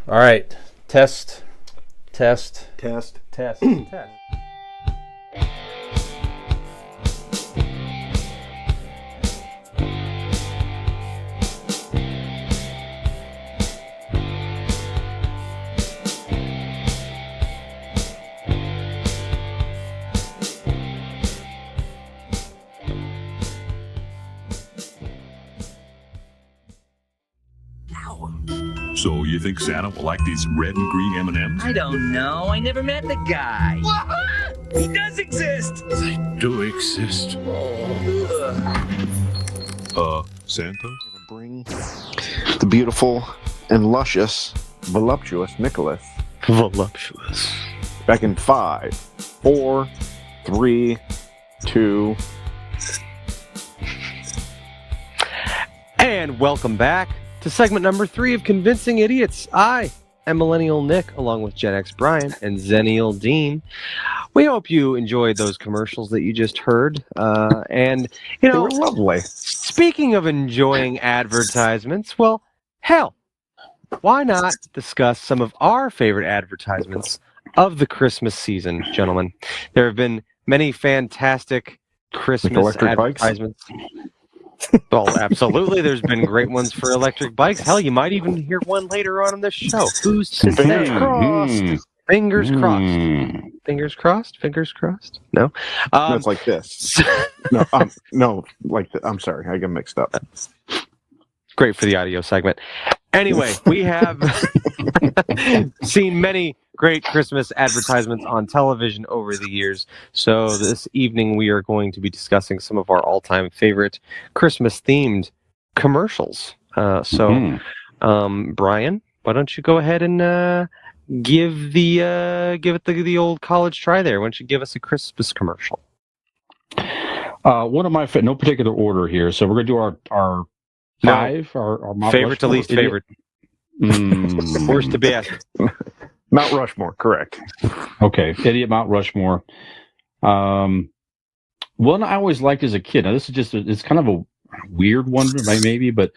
All right. Test. Test. Test. So you think Santa will like these red and green M&Ms? I don't know. I never met the guy. He does exist. They do exist. Santa? Bring the beautiful and luscious, voluptuous Nicholas. Voluptuous. Back in 5, 4, 3, 2. And welcome back to segment number 3 of Convincing Idiots. I am Millennial Nick, along with Gen X Brian and Zennial Dean. We hope you enjoyed those commercials that you just heard. And, you know, They were lovely. Speaking of enjoying advertisements, well, hell, why not discuss some of our favorite advertisements of the Christmas season, gentlemen? There have been many fantastic Christmas electric bikes? advertisements. Well, absolutely. There's been great ones for electric bikes. Hell, you might even hear one later on in this show. Who's to say? Fingers crossed. Fingers crossed. Fingers crossed. Fingers crossed. No. No, it's like this. No, like I'm sorry, I got mixed up. Great for the audio segment. Anyway, we have seen many great Christmas advertisements on television over the years. So this evening we are going to be discussing some of our all-time favorite Christmas-themed commercials. Brian, why don't you go ahead and give it the old college try there? Why don't you give us a Christmas commercial? One of my no particular order here. So we're gonna do our five, our Mount favorite to Rushmore. least favorite. Worst to best. Mount Rushmore, correct. Okay, idiot Mount Rushmore. One I always liked as a kid. Now this is just it's kind of a weird one, maybe, but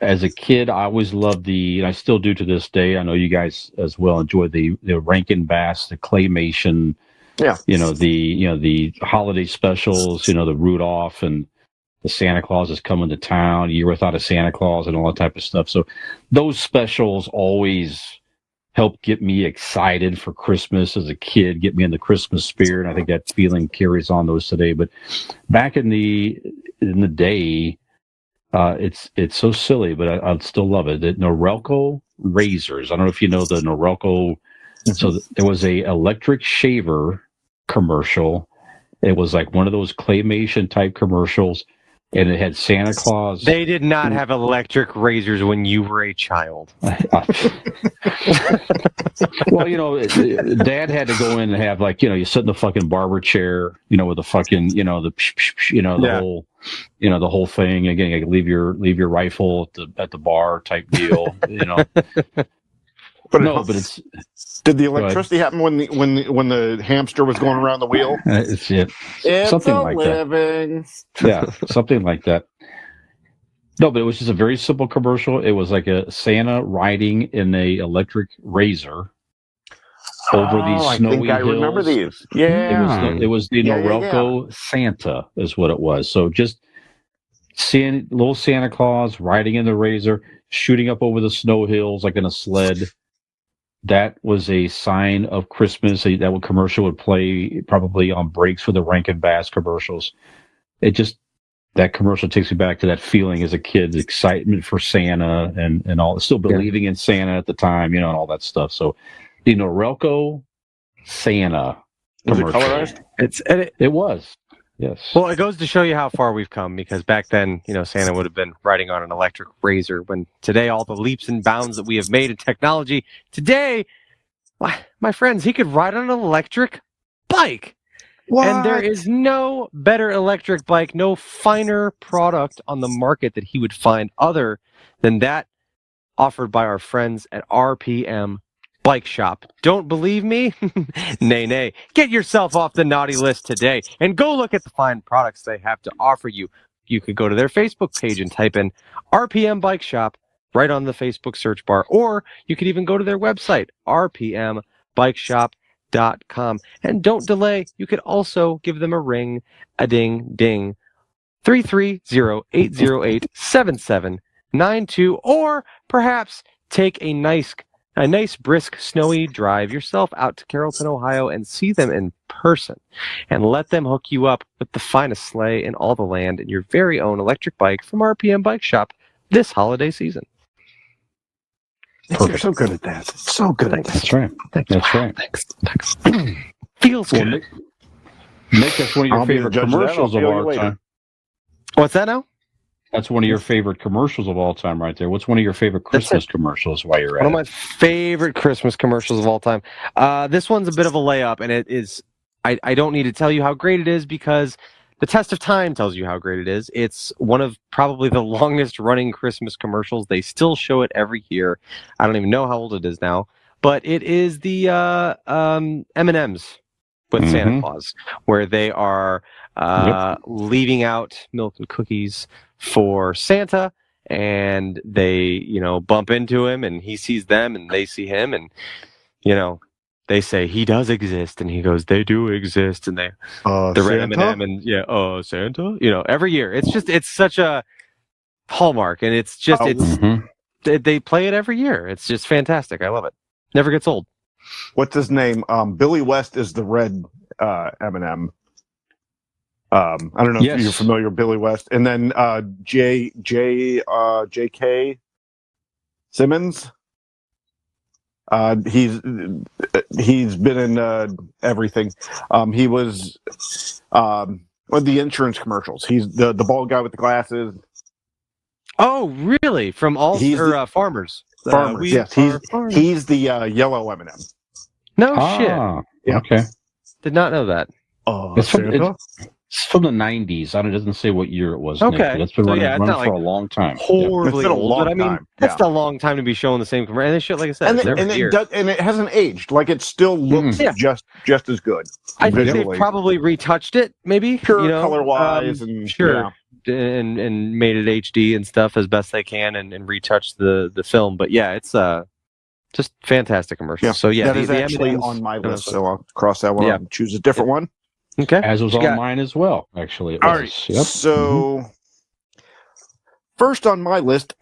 as a kid, I always loved and I still do to this day. I know you guys as well enjoy the Rankin Bass, the claymation. Yeah. The holiday specials. The Rudolph and the Santa Claus is coming to town. Year without a Santa Claus and all that type of stuff. So those specials always helped get me excited for Christmas as a kid, get me in the Christmas spirit. I think that feeling carries on those today. But back in the day, it's so silly, but I still love it. The Norelco razors. I don't know if you know the Norelco. So there was a electric shaver commercial. It was like one of those claymation type commercials, and it had Santa Claus. They did not have electric razors when you were a child. Well, Dad had to go in and have you sit in the fucking barber chair, with the fucking, whole, the whole thing. Again, you leave your rifle at the bar type deal, But it's. Did the electricity happen when the hamster was going around the wheel? It's something like living. that. Yeah, something like that. No, but it was just a very simple commercial. It was like a Santa riding in a electric razor over these snowy hills. I remember these. Yeah, it was the Norelco Santa is what it was. So just seeing little Santa Claus riding in the razor, shooting up over the snow hills like in a sled. That was a sign of Christmas. That commercial would play probably on breaks for the Rankin Bass commercials. That commercial takes me back to that feeling as a kid, excitement for Santa and all, still believing in Santa at the time, and all that stuff. So the Norelco Santa commercial. Was it colorized? It was. Yes. Well, it goes to show you how far we've come, because back then, Santa would have been riding on an electric razor, when today all the leaps and bounds that we have made in technology, today, my friends, he could ride on an electric bike. What? And there is no better electric bike, no finer product on the market that he would find other than that offered by our friends at RPM Bike Shop. Don't believe me? Nay. Get yourself off the naughty list today and go look at the fine products they have to offer you. You could go to their Facebook page and type in RPM Bike Shop right on the Facebook search bar, or you could even go to their website, rpmbikeshop.com. And don't delay. You could also give them a ring, a ding, ding, 330-808-7792, or perhaps take a nice, brisk, snowy drive yourself out to Carrollton, Ohio, and see them in person, and let them hook you up with the finest sleigh in all the land and your very own electric bike from RPM Bike Shop this holiday season. You're so good at that. So good at that. That's right. That's right. Thanks. Feels Well, good. Nick, that's one of your I'll be the favorite judge of that. commercials I'll of feel you all later. time. What's that now? That's one of your favorite commercials of all time, right there. What's one of your favorite Christmas commercials while you're at One of it? my favorite Christmas commercials of all time. This one's a bit of a layup, and it is. I don't need to tell you how great it is because the test of time tells you how great it is. It's one of probably the longest running Christmas commercials. They still show it every year. I don't even know how old it is now, but it is the M&Ms with Santa Claus, where they are leaving out milk and cookies for Santa, and they, bump into him, and he sees them, and they see him, and, they say he does exist, and he goes, they do exist, and the red M&M, and Santa, every year. It's such a hallmark, and it's just, they play it every year. It's just fantastic. I love it. Never gets old. What's his name? Billy West is the red M&M. I don't know if you're familiar with Billy West. And then J.K. Simmons. He's been in everything. He was one of the insurance commercials. He's the bald guy with the glasses. Oh, really? From Farmers? Farmers, yes. He's the yellow M&M. No shit. Yeah. Okay. Did not know that. It's from the 90s. It doesn't say what year it was, Nick, but it's been running for a long time. Horribly old, but I mean, time. that's a long time to be showing the same commercial. And they show, like I said, and it hasn't aged. Like it still looks just as good. I think they've probably retouched it, maybe, color wise, and and made it HD and stuff as best they can, and retouched the film. But yeah, it's just fantastic commercial. So yeah, that is actually M&Ms, on my list. So I'll cross that one out and choose a different one. Okay. As was on mine as well, actually. All right. Yep. So, first on my list,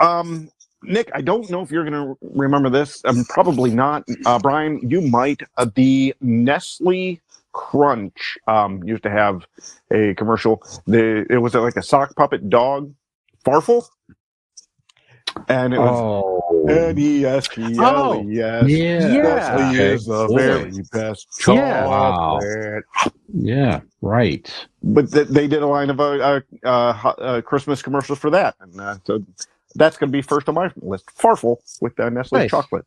Nick, I don't know if you're going to remember this. Probably not. Brian, you might. The Nestle Crunch used to have a commercial. It was like a sock puppet dog, Farfel. And it was Nestle. Nestle is the very best chocolate. Yeah, right. But they did a line of Christmas commercials for that, and so that's going to be first on my list. Farfel with Nestle chocolate.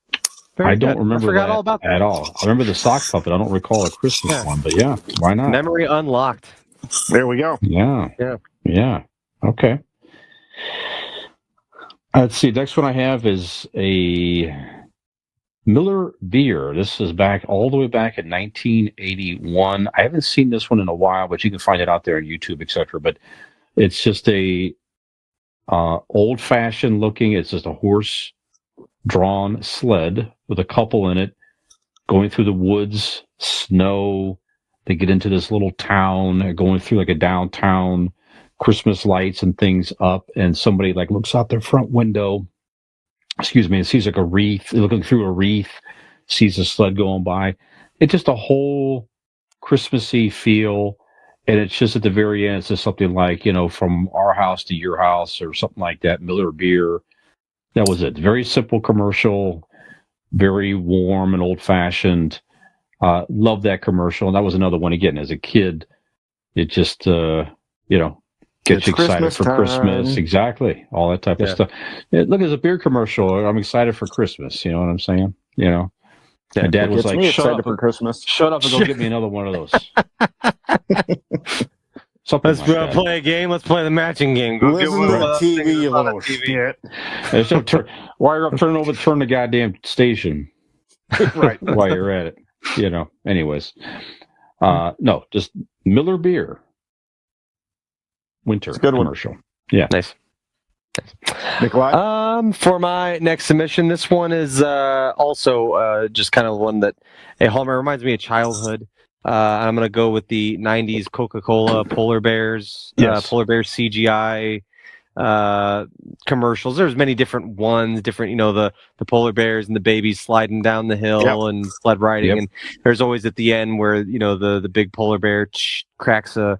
I don't remember that all about that at all. I remember the sock puppet. I don't recall a Christmas one, but yeah, why not? Memory unlocked. There we go. Yeah. Okay. Let's see. Next one I have is a Miller beer. This is all the way back in 1981. I haven't seen this one in a while, but you can find it out there on YouTube, etc. But it's just a old-fashioned looking. It's just a horse-drawn sled with a couple in it, going through the woods, snow. They get into this little town, going through like a downtown. Christmas lights and things up, and somebody looks out their front window, and sees like a wreath, looking through a wreath, sees a sled going by. It's just a whole Christmassy feel, and it's just at the very end, it's just something like, from our house to your house or something like that, Miller beer. That was it. Very simple commercial, very warm and old-fashioned. Love that commercial, and that was another one, again, as a kid, it just, gets you excited for Christmas. Exactly. All that type of stuff. Look, it's a beer commercial. I'm excited for Christmas. You know what I'm saying? My dad was like, shut up and go get me another one of those. Let's play a game. Let's play the matching game. Go listen to the TV, you little shit. While you're up, turn the goddamn station. Right. While you're at it. Anyways. No, just Miller beer. Winter commercial. Yeah. Nice. Nikolai? For my next submission, this one is also just kind of one that a hallmark reminds me of childhood. I'm going to go with the '90s Coca-Cola Polar Bears, Yes. Polar Bears CGI commercials. There's many different ones, different, the polar bears and the babies sliding down the hill and sled riding. Yep. And there's always at the end where, the big polar bear cracks a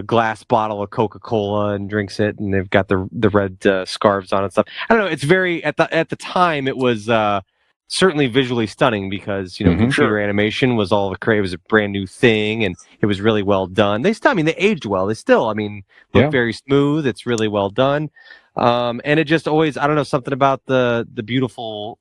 glass bottle of Coca-Cola and drinks it. And they've got the red scarves on and stuff. I don't know. It's very, at the time it was, certainly visually stunning because, computer animation was all the craze. It was a brand new thing and it was really well done. They aged well. They still, look very smooth. It's really well done. And it just always, I don't know, something about the beautiful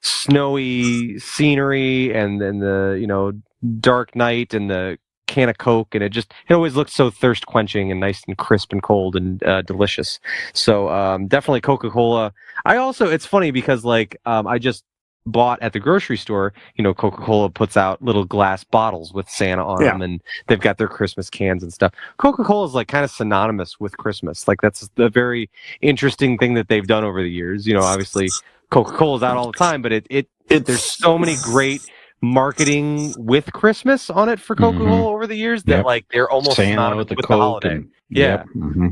snowy scenery and the dark night and the can of Coke, and it always looked so thirst quenching and nice and crisp and cold and delicious. So definitely Coca-Cola. It's funny because I just bought at the grocery store, Coca-Cola puts out little glass bottles with Santa on them, and they've got their Christmas cans and stuff. Coca-Cola is kind of synonymous with Christmas. That's a very interesting thing that they've done over the years. Obviously Coca-Cola's out all the time, but there's so many great marketing with Christmas on it for Coca-Cola over the years that they're almost Santa synonymous with the with Coke the holiday. and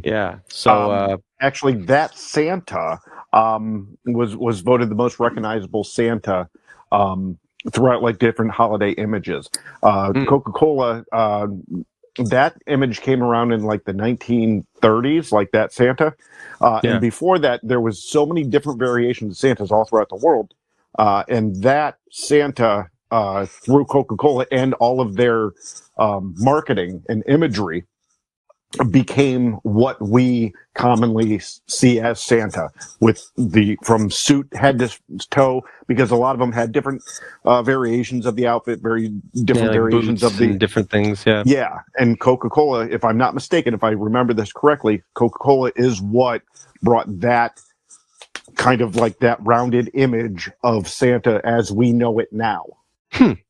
Yeah. So actually, that Santa was voted the most recognizable Santa throughout different holiday images. Coca-Cola, that image came around in the 1930s, that Santa. And before that, there was so many different variations of Santas all throughout the world. And that Santa, through Coca-Cola and all of their marketing and imagery, became what we commonly see as Santa, with from suit head to toe, because a lot of them had different variations of the outfit, very different variations of the different things. Yeah, and Coca-Cola, if I'm not mistaken, if I remember this correctly, Coca-Cola is what brought that kind of that rounded image of Santa as we know it now.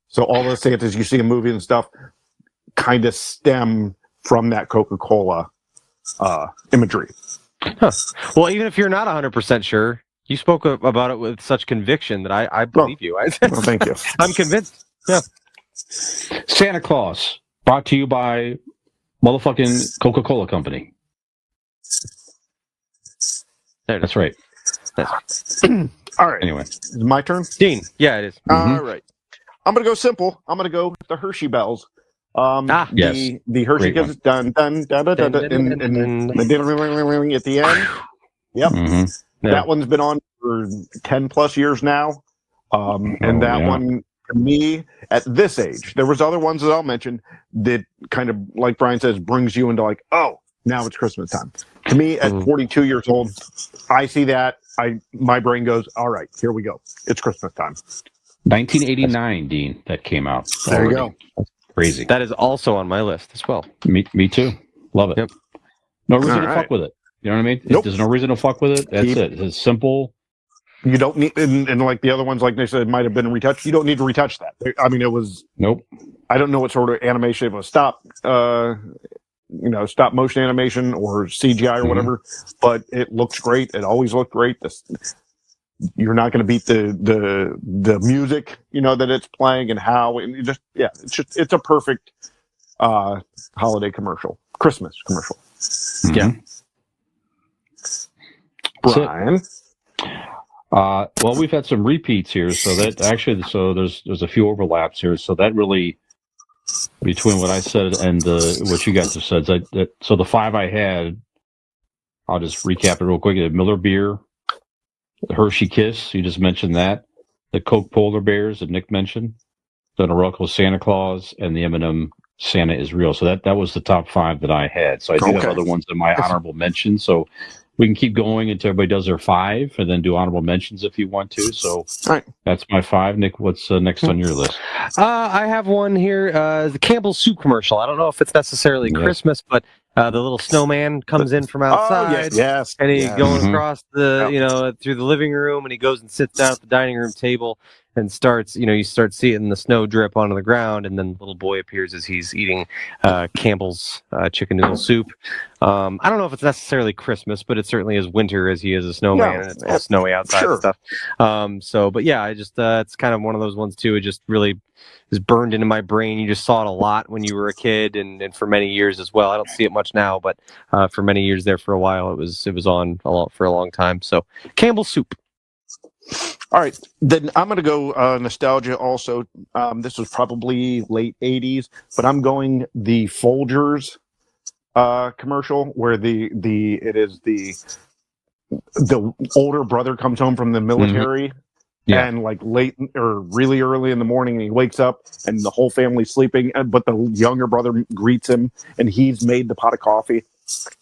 So all the Santas you see in movies and stuff kind of stem from that Coca-Cola imagery. Well, even if you're not 100% sure, you spoke about it with such conviction that I believe you. Well, thank you. I'm convinced. Yeah. Santa Claus, brought to you by motherfucking Coca-Cola Company. That's right. All right. Anyway, is it my turn? Dean. Yeah, it is. All right. I'm going to go simple. I'm going to go with the Hershey bells. Yes. The Hershey Kisses, dun dun dun dun dun, and the ding at the end. Yep. That one's been on for 10 plus years now. And that one, to me, at this age, there was other ones that I'll mention that kind of, like Brian says, brings you into oh, now it's Christmas time. To me, at 42 years old, I see that. My brain goes, all right, here we go. It's Christmas time. 1989, Dean, that came out. There you go. That's crazy. That is also on my list as well. Me too. Love it. Yep. No reason to fuck with it. You know what I mean? Nope. There's no reason to fuck with it. That's it. It's simple. You don't need, and like the other ones, like they said, it might have been retouched. You don't need to retouch that. I mean, it was. Nope. I don't know what sort of animation it was. Stop motion animation or CGI or whatever, but it looks great. It always looked great. You're not going to beat the music, that it's playing and how, and it's a perfect holiday commercial, Christmas commercial. Yeah. Brian. Well, we've had some repeats here, so that actually, there's a few overlaps here. So that really, between what I said and what you guys have said, so the five I had, I'll just recap it real quick. The Miller Beer, the Hershey Kiss, you just mentioned that. The Coke Polar Bears that Nick mentioned. The Norelco Santa Claus, and the M&M Santa is Real. So that was the top five that I had. So I do have other ones in my honorable mention. So we can keep going until everybody does their five, and then do honorable mentions if you want to. So that's my five. Nick, what's next on your list? I have one here, the Campbell's Soup commercial. I don't know if it's necessarily Christmas, but the little snowman comes in from outside, and he's going across the, through the living room, and he goes and sits down at the dining room table. and starts, you start seeing the snow drip onto the ground, and then the little boy appears as he's eating Campbell's chicken noodle soup. I don't know if it's necessarily Christmas, but it certainly is winter, as he is a snowman, Yeah, and it's all snowy outside and sure. stuff. But yeah, I just it's kind of one of those ones too. It just really is burned into my brain. You just saw it a lot when you were a kid, and for many years as well. I don't see it much now, but for many years there for a while, it was on a lot for a long time. So Campbell's soup. All right, then I'm going to go nostalgia also. This was probably late 80s, but I'm going the Folgers commercial where it is the older brother comes home from the military. Yeah. And like late or really early in the morning, and he wakes up and the whole family's sleeping, but the younger brother greets him and he's made the pot of coffee.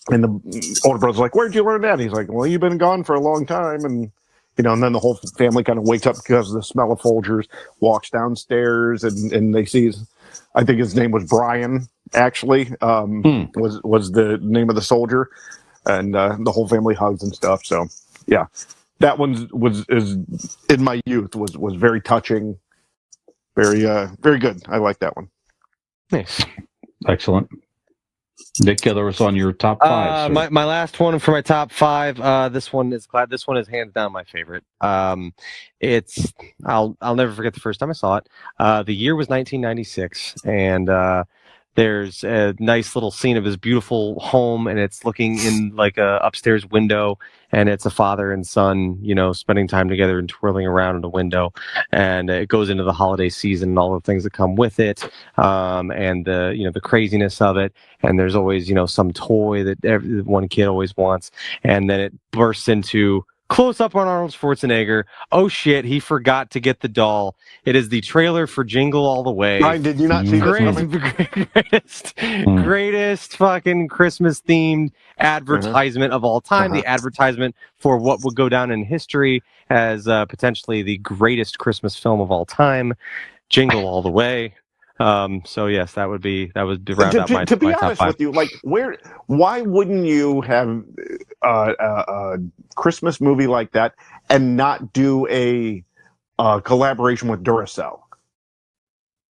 And the older brother's like, "Where'd you learn that?" He's like, "Well, you've been gone for a long time." And and then the whole family kind of wakes up because of the smell of Folgers, walks downstairs, and they see I think his name was Brian, actually, was the name of the soldier. And the whole family hugs and stuff. So yeah. That one is in my youth was very touching, very very good. I like that one. Nice. Excellent. Nick, there was on your top five. My last one for my top five. This one is hands down my favorite. It's I'll never forget the first time I saw it. The year was 1996, and there's a nice little scene of his beautiful home, and it's looking in like a upstairs window, and it's a father and son, spending time together and twirling around in the window. And it goes into the holiday season and all the things that come with it, and the craziness of it. And there's always, some toy that one kid always wants, and then it bursts into close up on Arnold Schwarzenegger. Oh shit, he forgot to get the doll. It is the trailer for Jingle All the Way. Ryan, did you not see this coming? Greatest fucking Christmas themed advertisement of all time. The advertisement for what would go down in history as potentially the greatest Christmas film of all time, Jingle All the Way. So yes, that would round out my to be my top honest five. with you, like why wouldn't you have a Christmas movie like that and not do a collaboration with Duracell?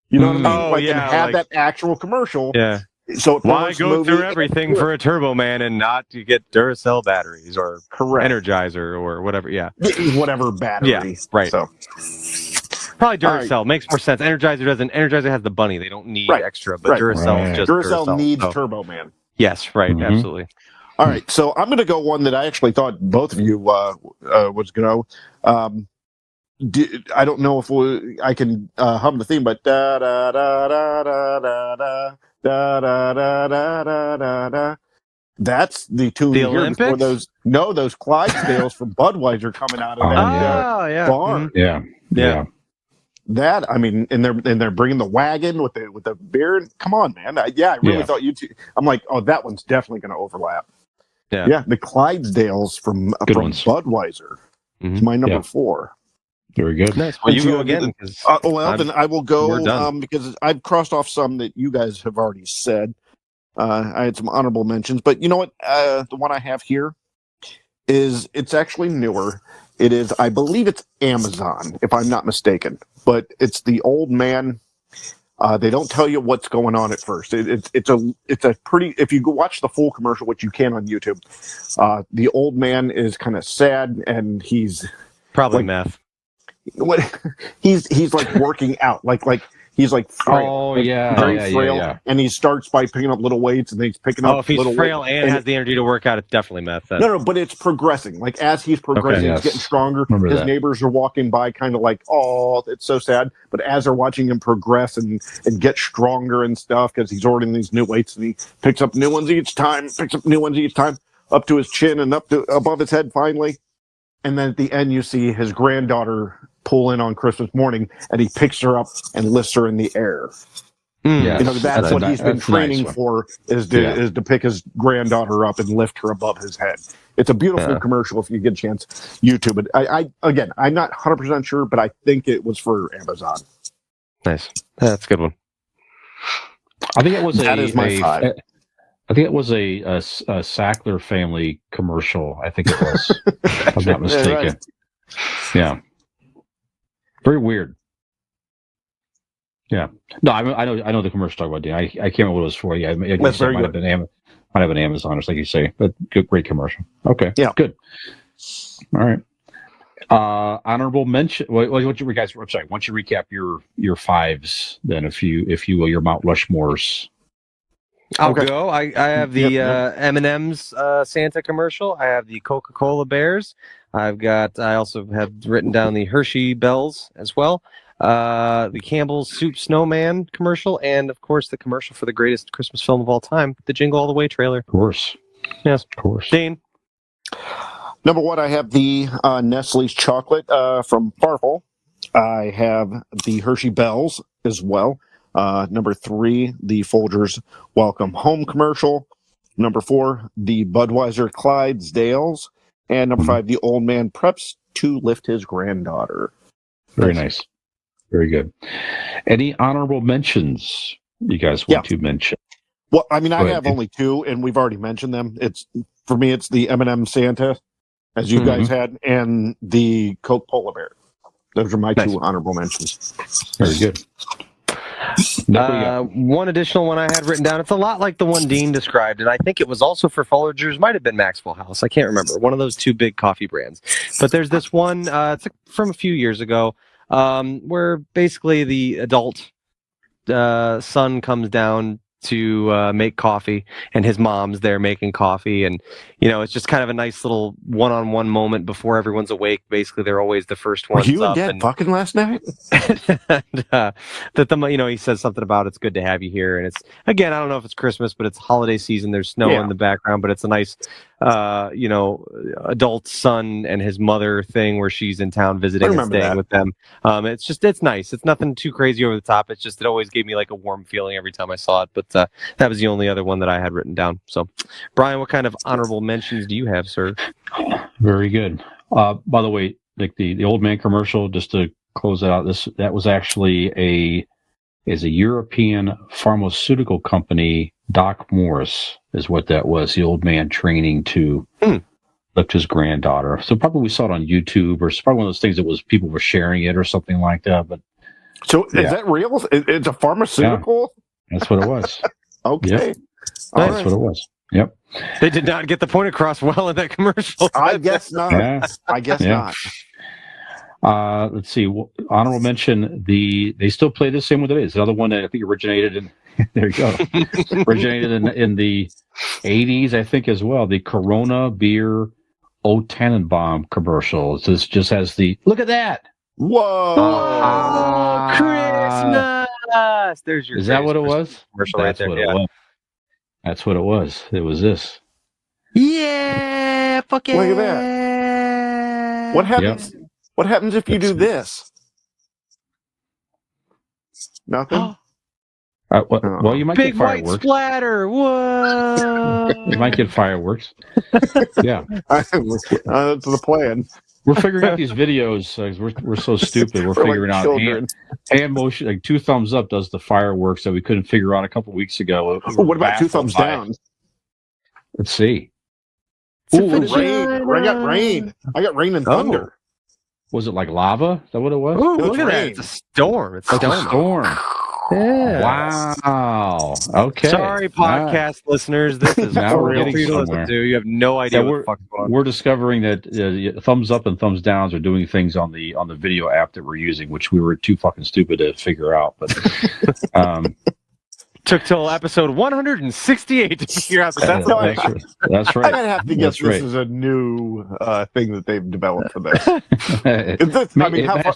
You know what I mean? And have that actual commercial. Yeah. So why go through everything for a Turbo Man and not to get Duracell batteries or Energizer or whatever? Yeah. Whatever battery. Yeah. Right. So. Probably Duracell makes more sense. Energizer doesn't. Energizer has the bunny; they don't need extra. But Duracell is just Duracell needs Turbo Man. Yes, right, absolutely. All right, so I'm going to go one that I actually thought both of you was going to. I don't know if I can hum the theme, but da da da da da da da da da da da da da. That's the tune the you hear before those Clydesdales from Budweiser coming out of that barn. Yeah. That and they're bringing the wagon with the beer. Come on, man! I really thought you two. I'm like, oh, that one's definitely going to overlap. Yeah, the Clydesdales from Budweiser. It's my number 4. Very good. Nice. Well, you go again. Then I will go because I've crossed off some that you guys have already said. I had some honorable mentions, but you know what? The one I have here it's actually newer. It is, I believe it's Amazon, if I'm not mistaken. But it's the old man. They don't tell you what's going on at first. It's a pretty. If you go watch the full commercial, which you can on YouTube, the old man is kind of sad, and he's probably meth. What he's like working out, like he's like frail. Very frail. Yeah. And he starts by picking up little weights, and then he's picking up. If he's frail and has the energy to work out, it's definitely meth. No, but it's progressing. Like as he's progressing, he's getting stronger. His neighbors are walking by, kind of like, oh, it's so sad. But as they're watching him progress and get stronger and stuff, because he's ordering these new weights, and he picks up new ones each time, up to his chin and up to above his head finally. And then at the end, you see his granddaughter pull in on Christmas morning, and he picks her up and lifts her in the air. That's what he's been training for is to pick his granddaughter up and lift her above his head. It's a beautiful commercial if you get a chance. YouTube it. I'm not 100% sure, but I think it was for Amazon. Nice. That's a good one. I think it was that is my 5. I think it was a Sackler family commercial. I think it was. If I'm not mistaken. Right. Yeah. Very weird. Yeah. No, I know the commercial you're talking about, Dan. I can't remember what it was for. Yeah, it That's very might have good. been might have been Amazon, or like you say, but great commercial. Okay, Yeah. good. All right. Honorable mention. What you guys? I'm sorry. Why don't you recap your fives then, if you will, your Mount Rushmores. I'll Okay. go. I have the Yep. M&M's Santa commercial. I have the Coca-Cola Bears. I also have written down the Hershey Bells as well. The Campbell's Soup Snowman commercial, and of course the commercial for the greatest Christmas film of all time, the Jingle All the Way trailer. Of course. Yes. Of course. Dane. Number one, I have the Nestle's chocolate from Farfel. I have the Hershey Bells as well. Number three, the Folgers Welcome Home commercial. Number four, the Budweiser Clydesdales. And number five, the Old Man Preps to Lift His Granddaughter. Very nice. Very good. Any honorable mentions you guys want to mention? Well, I mean, I Go ahead, have Dave. only two, and we've already mentioned them. For me, it's the M&M Santa, as you guys had, and the Coke Polar Bear. Those are my two honorable mentions. Very good. One additional one I had written down. It's a lot like the one Dean described, and I think it was also for Folgers. Might have been Maxwell House. I can't remember. One of those two big coffee brands. But there's this one. It's from a few years ago, where basically the adult son comes down to make coffee, and his mom's there making coffee, and it's just kind of a nice little one-on-one moment before everyone's awake. Basically, they're always the first Were ones you and up. Dad fucking last night? And, he says something about it's good to have you here, and it's again, I don't know if it's Christmas, but it's holiday season. There's snow in the background, but it's a nice, adult son and his mother thing where she's in town visiting and staying with them. It's nice. It's nothing too crazy over the top. It's just it always gave me like a warm feeling every time I saw it. But that was the only other one that I had written down. So, Brian, what kind of honorable mentions do you have, sir? Very good. By the way, like the old man commercial, just to close it out, that was actually a European pharmaceutical company. Doc Morris is what that was. The old man training to lift his granddaughter. So probably we saw it on YouTube, or it's probably one of those things that was people were sharing it or something like that. But so is that real? It's a pharmaceutical? Yeah, that's what it was. Okay. Yep. That's what it was. Yep. They did not get the point across well in that commercial. I guess not. Yeah. I guess not. Let's see. Honorable mention. They still play the same one today. It's another one that I think originated in. There you go. Originated in the 80s, I think, as well. The Corona beer O Tannenbaum commercial. This just has the look at that. Whoa! Christmas. There's your. Is that what it was? Commercial That's right there. what it was. That's what it was. It was this. Yeah, fuck yeah. Look at that. What happens? Yep. What happens if you do this? Nothing. Well, you might big get fireworks. White splatter. Whoa! You might get fireworks. Yeah, that's the plan. We're figuring out these videos. We're so stupid. We're figuring like out hand motion. Like 2 thumbs up does the fireworks that we couldn't figure out a couple weeks ago. What about 2 thumbs down? Let's see. Ooh, rain. I got rain. I got rain and thunder. Was it like lava? Is that what it was? Ooh, look at that. It's a storm. It's a storm. Yeah. Wow. Okay. Sorry, podcast listeners. This is now we're for you to listen to. You have no idea what the fuck's going on. We're discovering that thumbs up and thumbs downs are doing things on the video app that we're using, which we were too fucking stupid to figure out. But took till episode 168 to figure out that that's right. I have to guess this is a new thing that they've developed for this. It has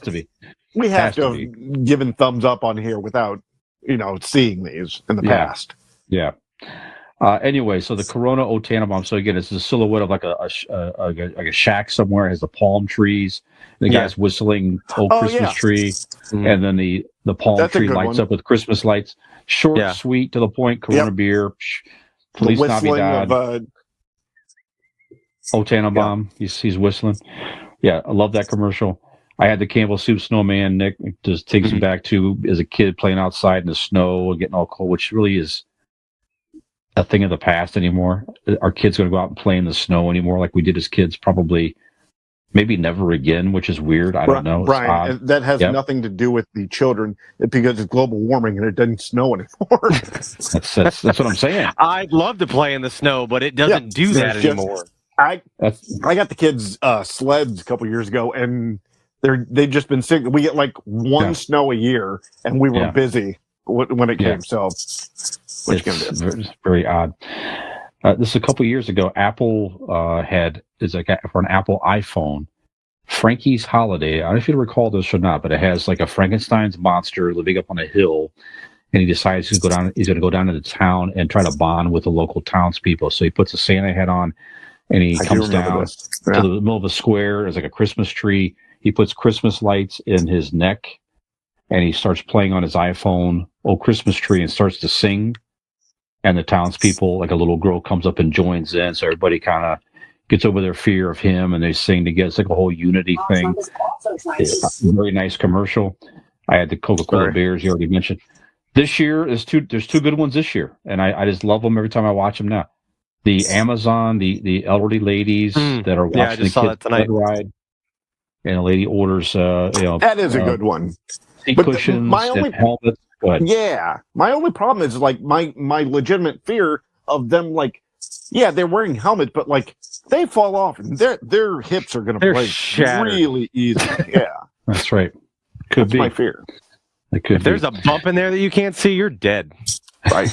to be. We have to have given thumbs up on here without, seeing these in the past. Yeah. Anyway, so the Corona O Tannenbaum. So again, it's the silhouette of like a shack somewhere. It has the palm trees. The guy's whistling Christmas tree, and then the palm tree lights up with Christmas lights. Short, sweet, to the point. Corona beer. Feliz Navidad. O Tannenbaum. He's whistling. Yeah, I love that commercial. I had the Campbell Soup Snowman. Nick just takes me back to as a kid playing outside in the snow and getting all cold, which really is a thing of the past anymore. Our kids going to go out and play in the snow anymore like we did as kids probably maybe never again, which is weird. I don't know. It's Brian, odd. that has Yep. nothing to do with the children because it's global warming and it doesn't snow anymore. That's what I'm saying. I'd love to play in the snow, but it doesn't do that there's just- anymore. I That's got the kids sleds a couple years ago, and they've just been sick. We get like one snow a year, and we were busy when it came. So, what you gonna do? It's very odd. This is a couple years ago. Apple is like for an Apple iPhone, Frankie's Holiday. I don't know if you recall this or not, but it has like a Frankenstein's monster living up on a hill, and he decides he's going to go down into town and try to bond with the local townspeople. So he puts a Santa hat on, and he comes down to the middle of a square. There's like a Christmas tree. He puts Christmas lights in his neck, and he starts playing on his iPhone, "Oh Christmas Tree," and starts to sing. And the townspeople, like a little girl, comes up and joins in. So everybody kind of gets over their fear of him, and they sing together. It's like a whole unity thing. It's a very nice commercial. I had the Coca-Cola bears you already mentioned. This year, there's two good ones this year, and I just love them every time I watch them now. The Amazon, the elderly ladies that are watching the kids sled ride, and a lady orders, that is a good one. Seat cushions and helmets. Yeah, my only problem is like my legitimate fear of them. Like, yeah, they're wearing helmets, but like they fall off, and their hips are going to break really easy. Yeah, that's right. That's my fear. If there's a bump in there that you can't see, you're dead. Right.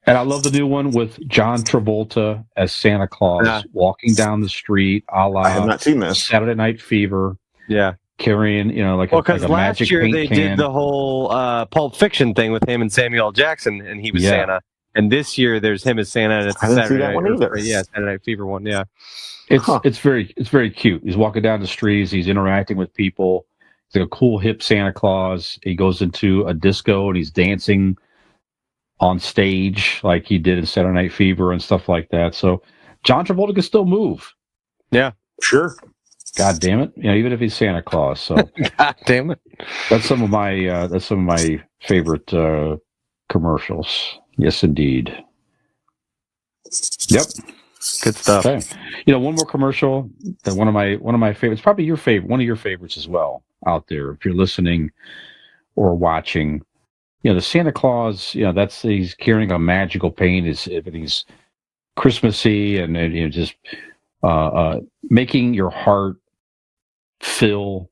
And I love the new one with John Travolta as Santa Claus walking down the street, a la I have not seen this. Saturday Night Fever. Yeah. Carrying, like a magic last year paint they can. did the whole Pulp Fiction thing with him and Samuel L. Jackson, and he was Santa. And this year there's him as Santa, and it's I didn't see that one either. Yeah, Saturday Night Fever one. Yeah. It's very cute. He's walking down the streets. He's interacting with people. He's like a cool hip Santa Claus. He goes into a disco and he's dancing on stage like he did in Saturday Night Fever and stuff like that. So John Travolta can still move. Yeah, sure. God damn it! Even if he's Santa Claus. So God damn it. That's some of my favorite commercials. Yes, indeed. Yep. Good stuff. Okay. One more commercial. One of my favorites. Probably your favorite. One of your favorites as well out there. If you're listening or watching. The Santa Claus, he's carrying a magical paint. Everything's Christmassy and just making your heart fill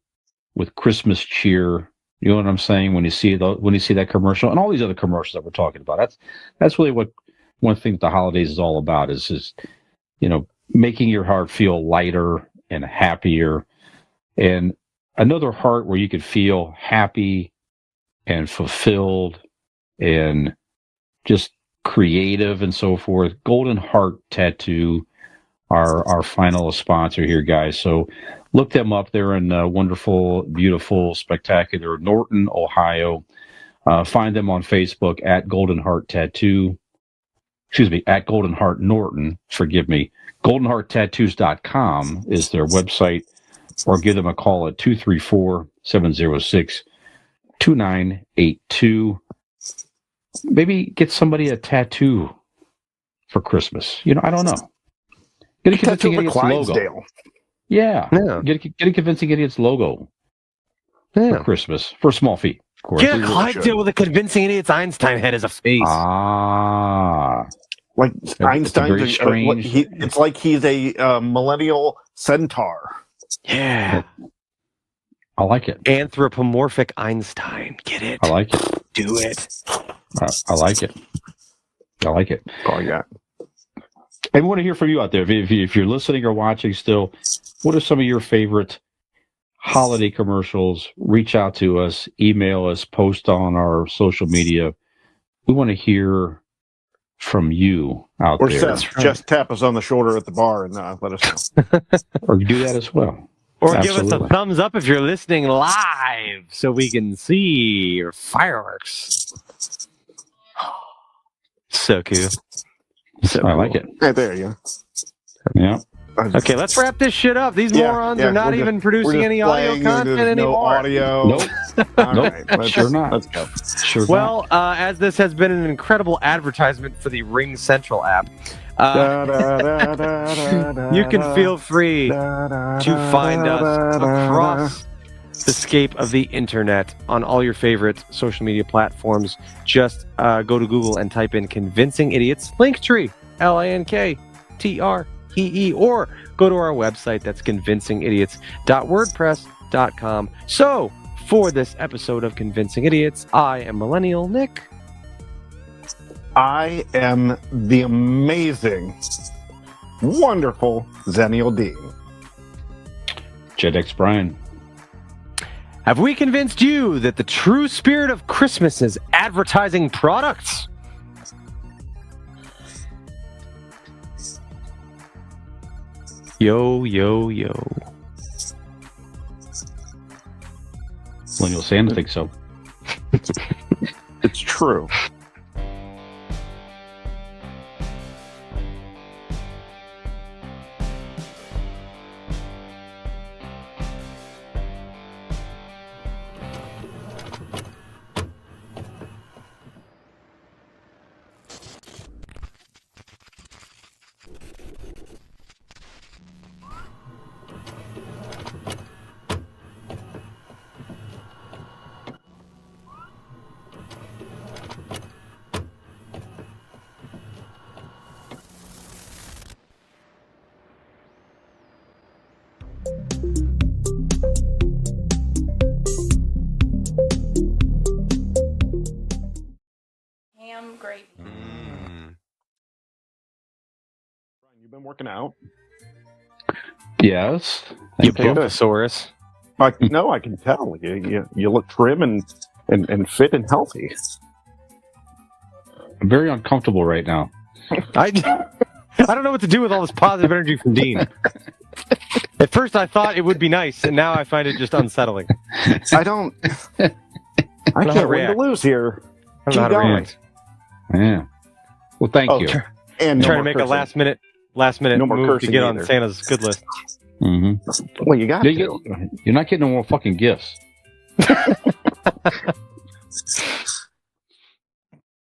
with Christmas cheer. You know what I'm saying? When you see that commercial and all these other commercials that we're talking about, that's really what one thing the holidays is all about. Is just making your heart feel lighter and happier, and another heart where you could feel happy and fulfilled and just creative and so forth. Golden Heart Tattoo, our final sponsor here, guys. So look them up. They're in wonderful, beautiful, spectacular Norton, Ohio. Find them on Facebook at Golden Heart Tattoo. Excuse me, at Golden Heart Norton. Forgive me. GoldenHeartTattoos.com is their website, or give them a call at 234-706-2982. Maybe get somebody a tattoo for Christmas. I don't know. Get a Convincing Idiots logo. Yeah. Get a Convincing Idiots logo for Christmas for a small fee, of course. Get a Clydesdale with a Convincing Idiots Einstein head as a face. Like Einstein's strange. It's like he's a millennial centaur. Yeah. I like it. Anthropomorphic Einstein. Get it? I like it. Do it. I like it. I like it. Oh, yeah. I want to hear from you out there. If you're listening or watching still, what are some of your favorite holiday commercials? Reach out to us, email us, post on our social media. We want to hear from you out or there. Or just tap us on the shoulder at the bar and let us know. Or do that as well. Or Absolutely. Give us a thumbs up if you're listening live so we can see your fireworks. So cool. I like it. Right there you go. Yeah. Okay, let's wrap this shit up. These morons are not even producing any audio content anymore. No audio. Nope. Right, sure not. Let's go. Sure well, as this has been an incredible advertisement for the Ring Central app, You can feel free to find us across the scape of the internet on all your favorite social media platforms. Just go to Google and type in Convincing Idiots Linktree, LINKTREE, or go to our website. That's convincingidiots.wordpress.com. So, for this episode of Convincing Idiots, I am Millennial Nick. I am the amazing, wonderful Zennial Dean. JetX Brian. Have we convinced you that the true spirit of Christmas is advertising products? Yo, yo, yo. Millennial Sam thinks so. It's true. Ham gravy. Brian, you've been working out. Yes. You Thank you. Poofosaurus. I can tell. You look trim and fit and healthy. I'm very uncomfortable right now. I don't know what to do with all this positive energy from Dean. At first, I thought it would be nice, and now I find it just unsettling. I can't win to react. lose here. I don't know how to Keep going. react. Yeah. Well, thank you. And no Trying to more make cursing. a last minute No more move to cursing get on either. Santa's good list. Mm-hmm. Well, you got to. You're not getting no more fucking gifts.